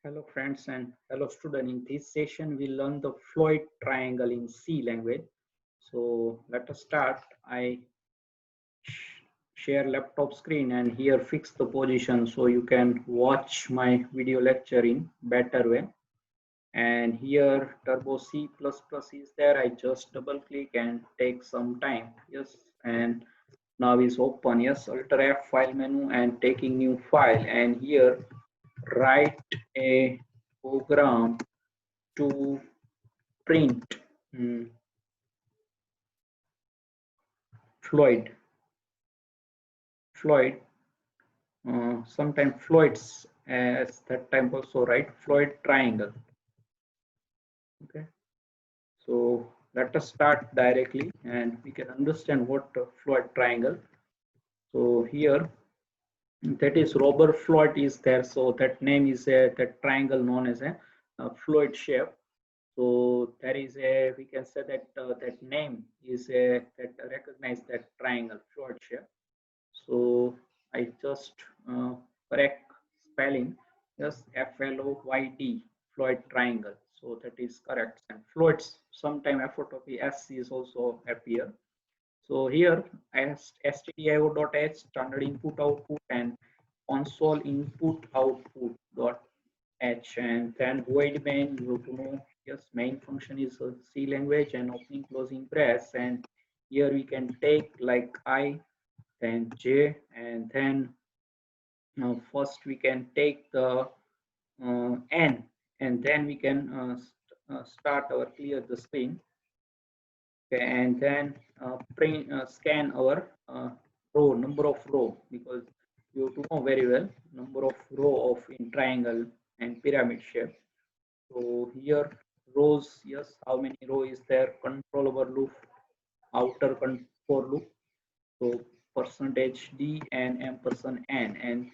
Hello friends and hello student. In this session we learn the Floyd triangle in C language. So let us start. I share laptop screen and here fix the position so you can watch my video lecture in better way. And here turbo C++ is there. I just double click and take some time. Yes, and now is open. Yes, Alt F file menu and taking new file, and here write a program to print mm, Floyd. Floyd, sometimes Floyd's as that time also, right? Floyd triangle. Okay, so let us start directly and we can understand what Floyd triangle. So here that is Rober Floyd is there. So that name is that triangle known as a Floyd shape. So there is a we can say that that name is a that recognize that triangle Floyd shape. So I just correct spelling. Yes, Floyd Floyd triangle. So that is correct. And Floyd's sometime apostrophe S is also appear. So here as stdio.h standard input output and console input output dot h, and then void main you have to know. Yes, main function is a C language and opening closing brace, and here we can take like I, then J, and then now first we can take the N, and then we can start our clear the screen. Okay, and then print, scan our row number of row, because you have to know very well number of row of in triangle and pyramid shape. So here rows, yes, how many row is there? Control over loop, outer for loop. So percentage D and ampersand N, and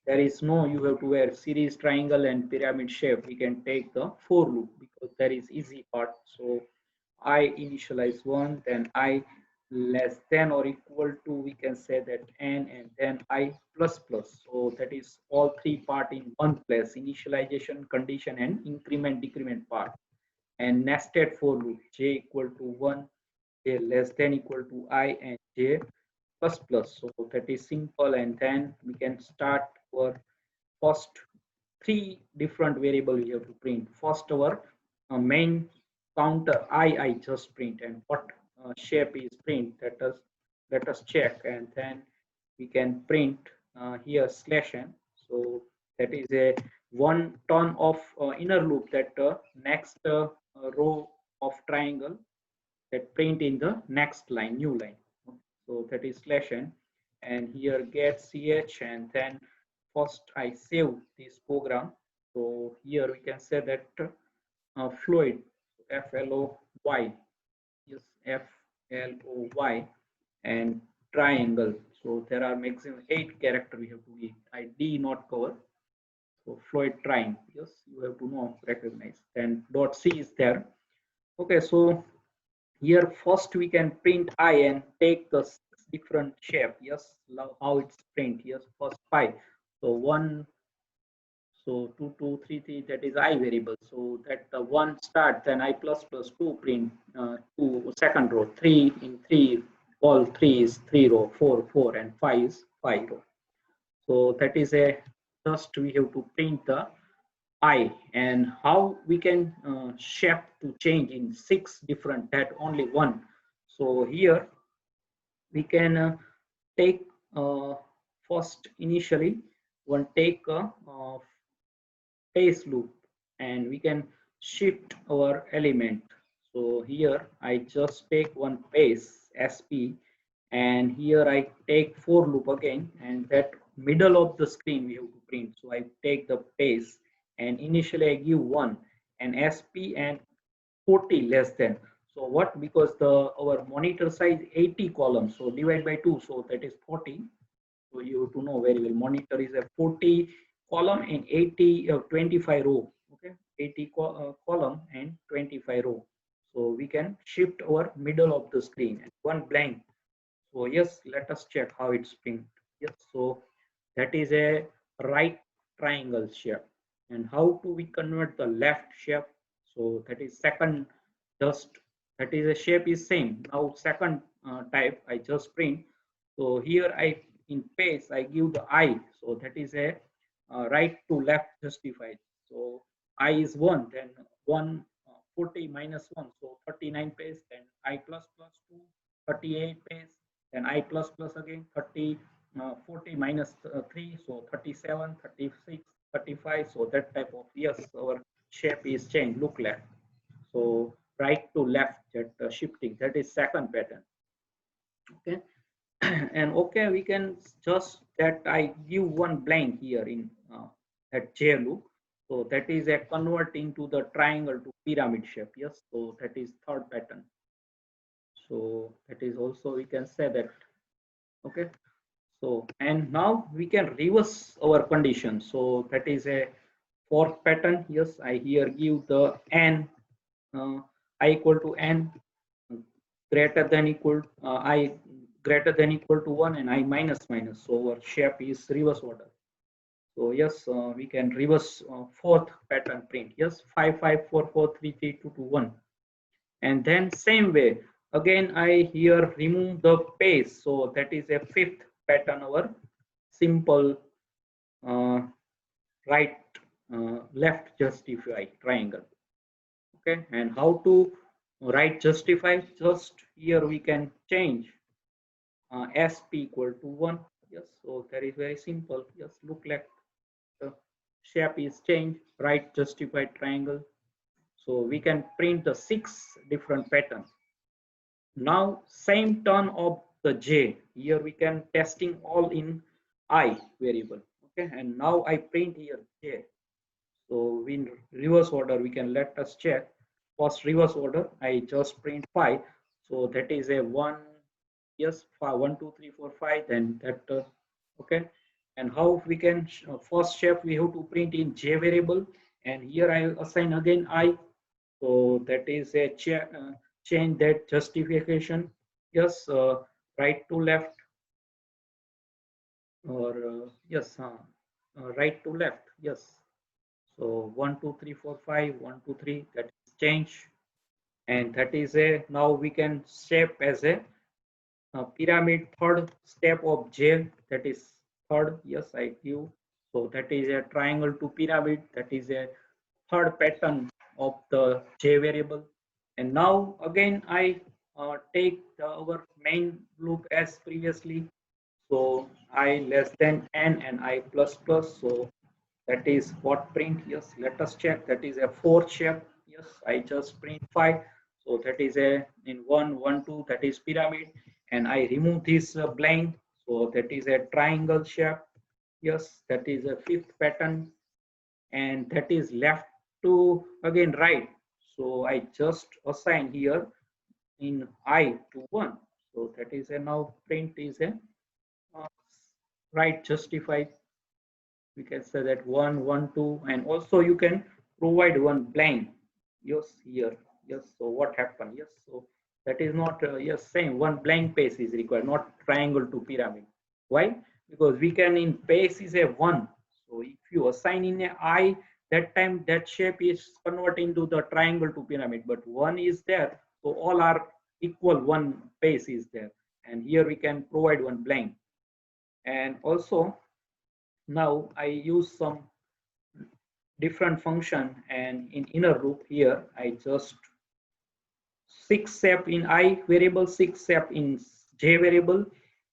there is no you have to wear series triangle and pyramid shape. We can take the for loop because there is easy part. So I initialize one, then I less than or equal to, we can say that N, and then I plus plus. So that is all three part in one place: initialization, condition, and increment decrement part. And nested for loop J equal to 1, J less than equal to I, and J plus plus. So that is simple, and then we can start our first three different variable we have to print. First our main counter I just print, and what shape is print, let us check, and then we can print here slash n. So that is a one turn of inner loop, that next row of triangle that print in the next line, new line. So that is slash n, and here get ch, and then first I save this program. So here we can say that Floyd, Floy, yes, Floy, and triangle. So there are maximum 8 character we have to give. I D not cover. So Floyd triangle. Yes, you have to know, recognize. Then dot C is there. Okay, so here first we can print I and take the different shape. Yes, how it's print. Yes, first 5. So 1, so 2, 2, 3, 3, that is I variable. So that the 1 start, then I plus plus 2 print 2 second row, 3 in 3, all 3 is 3 row, 4, 4, and 5 is 5 row. So that is a just we have to print the I, and how we can shape to change in 6 different, that only one. So here we can take first initially one take a phase loop, and we can shift our element. So here I just take one phase SP, and here I take for loop again, and that middle of the screen we have to print. So I take the phase, and initially I give 1 and SP and 40 less than. So what, because the our monitor size 80 columns, so divide by 2, so that is 40. So you have to know very well, monitor is a 40 column and 80 25 row. Okay, 80 column and 25 row. So we can shift our middle of the screen and one blank. So yes, let us check how it's print. Yes, so that is a right triangle shape. And how do we convert the left shape? So that is second, just that is a shape is same. Now second type I just print. So here I in paste I give the I. So that is a right to left justified. So I is 1, then 1 40 minus 1, so 39 paste, then I plus plus 2, 38 paste, then I plus plus again 30, 40 minus 3, so 37, 36, 35. So that type of, yes, our shape is changed, look left. So right to left, that shifting, that is second pattern. Okay. And okay, we can just that I give one blank here in that J loop. So that is a convert into the triangle to pyramid shape. Yes, so that is third pattern. So that is also we can say that. Okay. So and now we can reverse our condition. So that is a fourth pattern. Yes, I here give the n uh, I equal to n greater than equal I greater than equal to 1 and I minus minus. So our shape is reverse order. So yes, we can reverse fourth pattern print. Yes, 5 5 4 4 3 3 2 2 1. And then same way again I here remove the pace. So that is a fifth pattern, our simple uh, right left justify triangle. Okay, and how to right justify? Just here we can change sp equal to 1. Yes, so that is very simple. Yes, look like the shape is changed, right justified triangle. So we can print the 6 different patterns. Now same turn of the j, here we can testing all in I variable. Okay, and now I print here j. So in reverse order we can let us check. First reverse order I just print 5. So that is a 1. Yes, 5, 1 2 3 4 5. Then that okay. And how we can first step we have to print in j variable, and here I assign again I. So that is a change that justification. Yes, right to left, or yes, right to left. Yes. So 1 2 3 4 5 1 2 3, that is change, and that is a now we can shape as a pyramid third step of J, that is third. Yes, I give. So that is a triangle to pyramid, that is a third pattern of the J variable. And now again I take our main loop as previously. So I less than n and I plus plus. So that is what print. Yes, let us check. That is a fourth shape. Yes, I just print 5. So that is a in 1 1 2, that is pyramid, and I remove this blank. So that is a triangle shape. Yes, that is a fifth pattern, and that is left to again right. So I just assign here in I to 1. So that is a now print is a uh, right justified. We can say that 1 1 2, and also you can provide one blank. Yes, here. Yes, so what happened? Yes, so that is not yes, same one blank pace is required, not triangle to pyramid. Why? Because we can in pace is a 1. So if you assign in a I, that time that shape is converted into the triangle to pyramid, but 1 is there, so all are equal, one pace is there, and here we can provide one blank. And also now I use some different function, and in inner loop here I just 6 step in I variable, 6 step in j variable,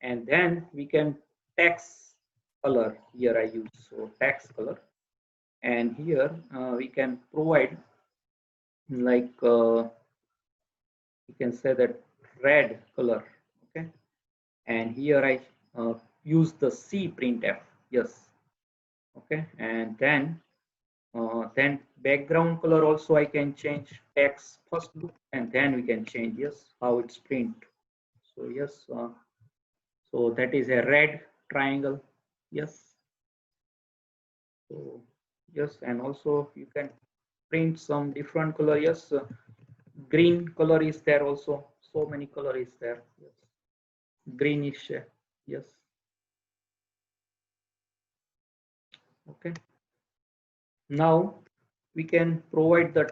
and then we can text color here I use. So text color, and here we can provide like you can say that red color. Okay, and here I use the C printf. Yes. Okay, and then background color also I can change text first look, and then we can change yes how it's print. So yes, so that is a red triangle. Yes. So yes, and also you can print some different color. Yes, green color is there also. So many color is there. Yes, greenish. Yes. Okay. Now we can provide the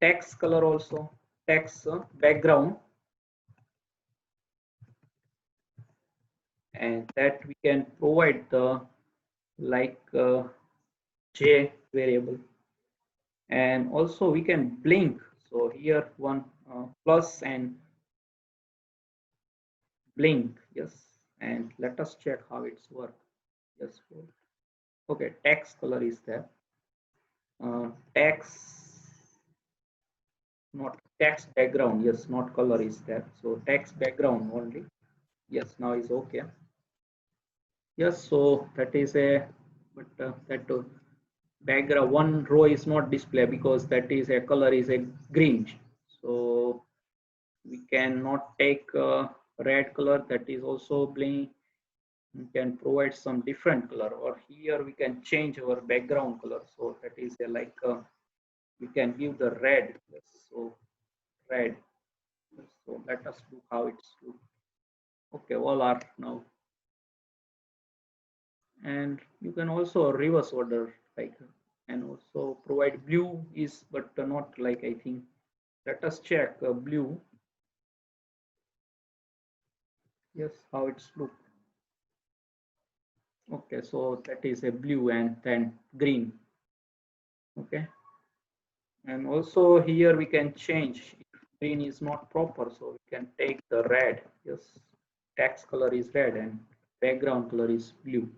text color also, text background, and that we can provide the like j variable, and also we can blink. So here one plus and blink, yes, and let us check how it's work. Yes, okay, text color is there, text, not text background, yes, not color is there, so text background only, yes, now is okay. Yes, so that is a, but that background one row is not display because that is a color is a green, so we cannot take red color, that is also blink. We can provide some different color, or here we can change our background color, so that is a like we can give the red, yes, so red, yes, so let us look how it's look. Okay, all are now, and you can also reverse order like, and also provide blue is, but not like I think, let us check blue, yes, how it's look. Okay, so that is a blue and then green. Okay, and also here we can change, if green is not proper, so we can take the red, yes, text color is red and background color is blue,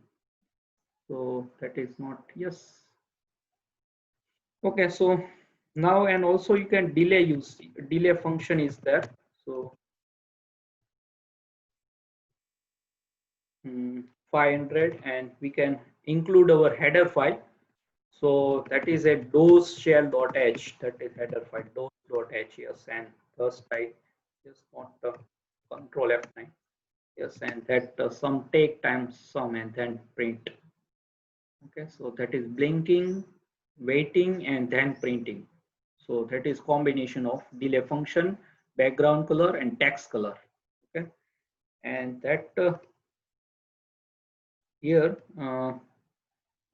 so that is not, yes. Okay, so now, and also you can delay, use delay function is there, so 500, and we can include our header file, so that is a dos.shell.h, that is header file dos.h, yes, and first I just want the control F9, yes, and that sum take times sum and then print. Okay, so that is blinking, waiting, and then printing. So that is combination of delay function, background color, and text color. Okay, and that here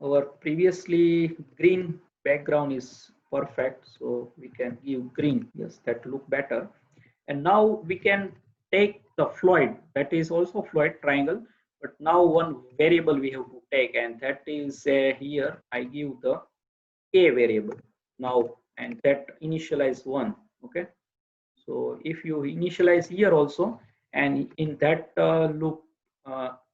our previously green background is perfect, so we can give green. Yes, that look better. And now we can take the Floyd, that is also Floyd triangle, but now one variable we have to take, and that is here I give the k variable now, and that initialize 1. Okay, so if you initialize here also, and in that loop,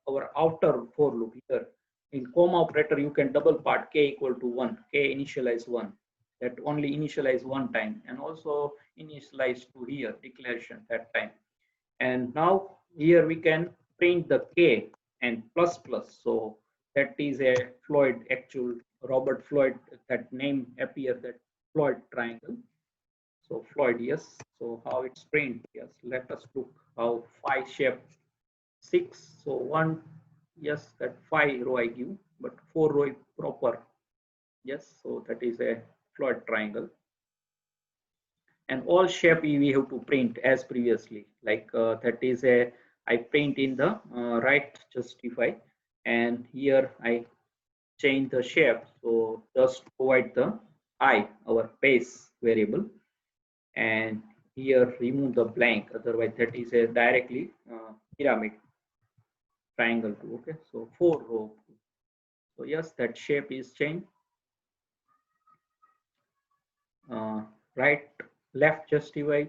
our outer for loop here, in comma operator, you can double part k equal to 1, k initialize 1, that only initialize one time, and also initialize to here declaration that time. And now here we can print the k and plus plus, so that is a Floyd actual Robert Floyd, that name appear, that Floyd triangle. So Floyd, yes. So how it's print, yes. Let us look how 5 shape 6. So 1, yes, that 5 row I give, but 4 row proper. Yes, so that is a Floyd triangle. And all shape we have to print as previously, like that is a, I print in the right justify, and here I change the shape, so just provide the I, our base variable, and here remove the blank, otherwise that is a directly pyramid triangle too. Okay, so 4 row, so yes, that shape is changed, uh, right left justify,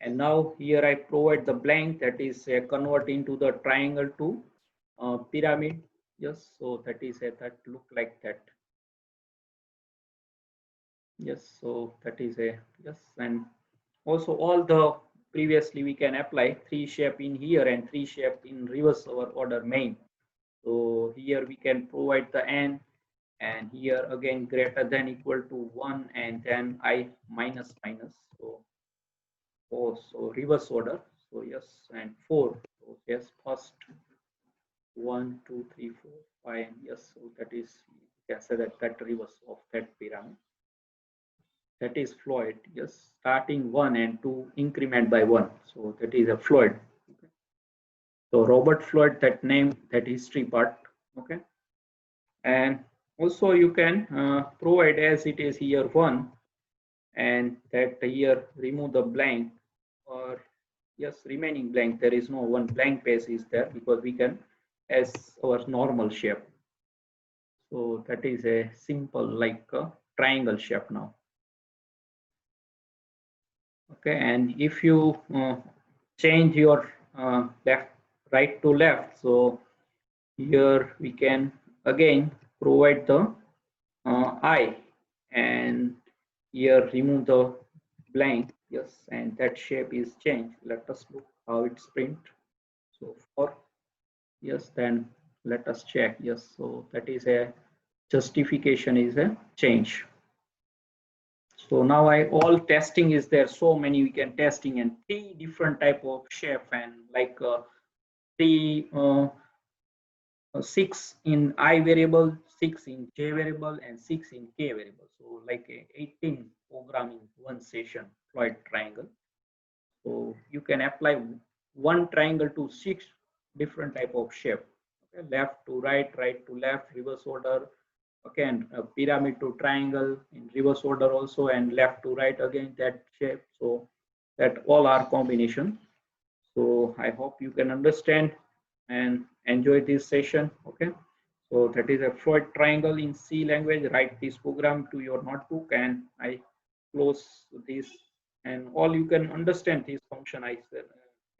and now here I provide the blank, that is convert into the triangle to pyramid. Yes, so that is a, that look like that. Yes, so that is a, yes, and also all the previously we can apply 3 shape in here and 3 shape in reverse our order main. So here we can provide the n, and here again greater than equal to 1, and then I minus minus, so 4, so reverse order, so yes, and 4, so yes, first 1 2 3 4 5, yes, so that is, you can say that that reverse of that pyramid, that is Floyd, yes, starting 1 and 2 increment by 1, so that is a Floyd. Okay. So Robert Floyd, that name, that history part. Okay, and Also you can provide as it is here 1, and that here remove the blank, or yes, remaining blank, there is no one blank space is there, because we can as our normal shape. So that is a simple like a triangle shape now. Okay, and if you change your left right to left, so here we can again provide the eye, and here remove the blank. Yes, and that shape is changed. Let us look how it's print. So for yes, then let us check. Yes, so that is a justification is a change. So now I all testing is there. So many we can testing, and 3 different type of shape, and like three 6 in I variable, 6 in J variable, and 6 in K variable. So like 18 programming one session Floyd triangle. So you can apply one triangle to 6 different type of shape. Okay, left to right, right to left, reverse order. Okay, and pyramid to triangle in reverse order also, and left to right again that shape. So that all are combination. So I hope you can understand and enjoy this session. Okay, so that is a Floyd triangle in C language. Write this program to your notebook, and I close this, and all you can understand this function. I said,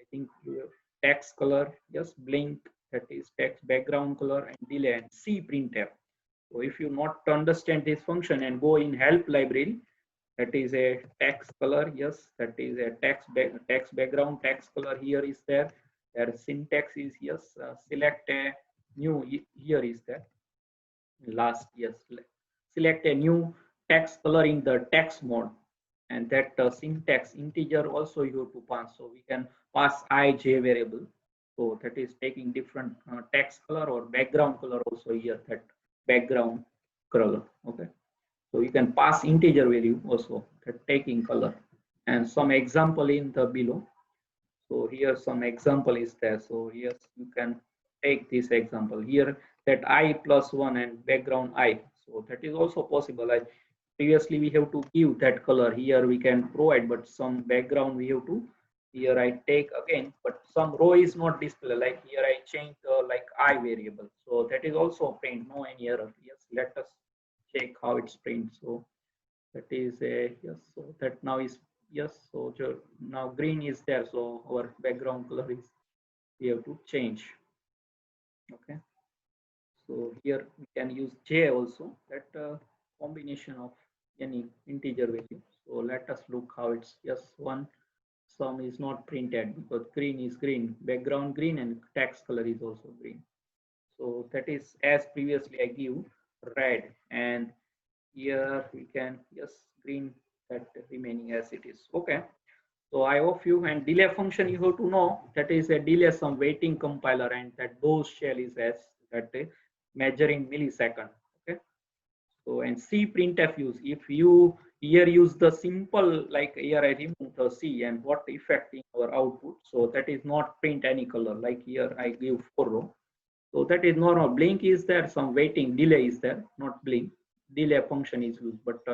I think you have text color, yes, blink, that is text background color, and delay, and C printf. So if you not understand this function and go in help library, that is a text color, yes, that is a text background text color here is there. Their syntax is yes, select a new, here is there last, yes, select a new text color in the text mode, and that syntax integer also you have to pass. So we can pass ij variable, so that is taking different text color or background color also here, that background color. Okay, so you can pass integer value also, that taking color, and some example in the below. So here some example is there. So yes, you can take this example here, that I plus 1 and background I. So that is also possible. Like previously we have to give that color, here we can provide, but some background we have to, here I take again, but some row is not displayed, like here I change the like I variable. So that is also print, no any error. Yes, let us check how it's print. So that is a yes, so that now is yes, so now green is there, so our background color is, we have to change. Okay, so here we can use j also, that combination of any integer value. So let us look how it's, yes, one sum is not printed because green is green, background green, and text color is also green. So that is as previously I give red, and here we can, yes, green, that remaining as it is. Okay, so I hope you, and delay function you have to know, that is a delay some waiting compiler, and that those shell is as that measure in millisecond. Okay, so and C printf use, if you here use the simple, like here I remove the C, and what effect in our output, so that is not print any color, like here I give 4 row. So that is normal. Blink is there, some waiting delay is there, not blink. Delay function is used, but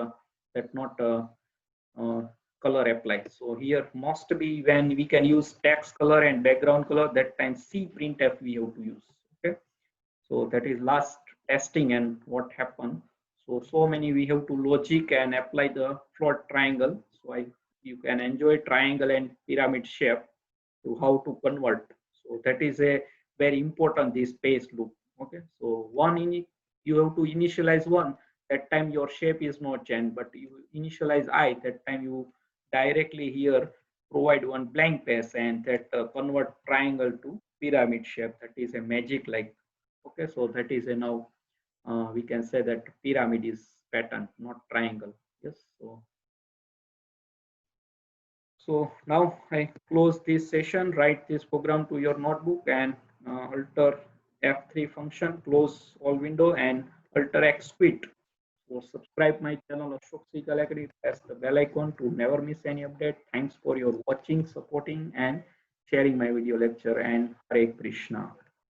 that not uh, color apply. So here must be when we can use text color and background color, that time C printf we have to use. Okay, so that is last testing, and what happened. So many we have to logic and apply the float triangle. So you can enjoy triangle and pyramid shape to how to convert. So that is a very important, this space loop. Okay, so one in, you have to initialize one, that time your shape is not changed, but you initialize I, that time you directly here provide one blank space, and that convert triangle to pyramid shape. That is a magic like. Okay, so that is a now we can say that pyramid is pattern, not triangle. Yes, so now I close this session, write this program to your notebook, and alter F3 function, close all window, and alter X quit. So subscribe my channel Ashok Academy, press the bell icon to never miss any update. Thanks for your watching, supporting, and sharing my video lecture, and Hare Krishna.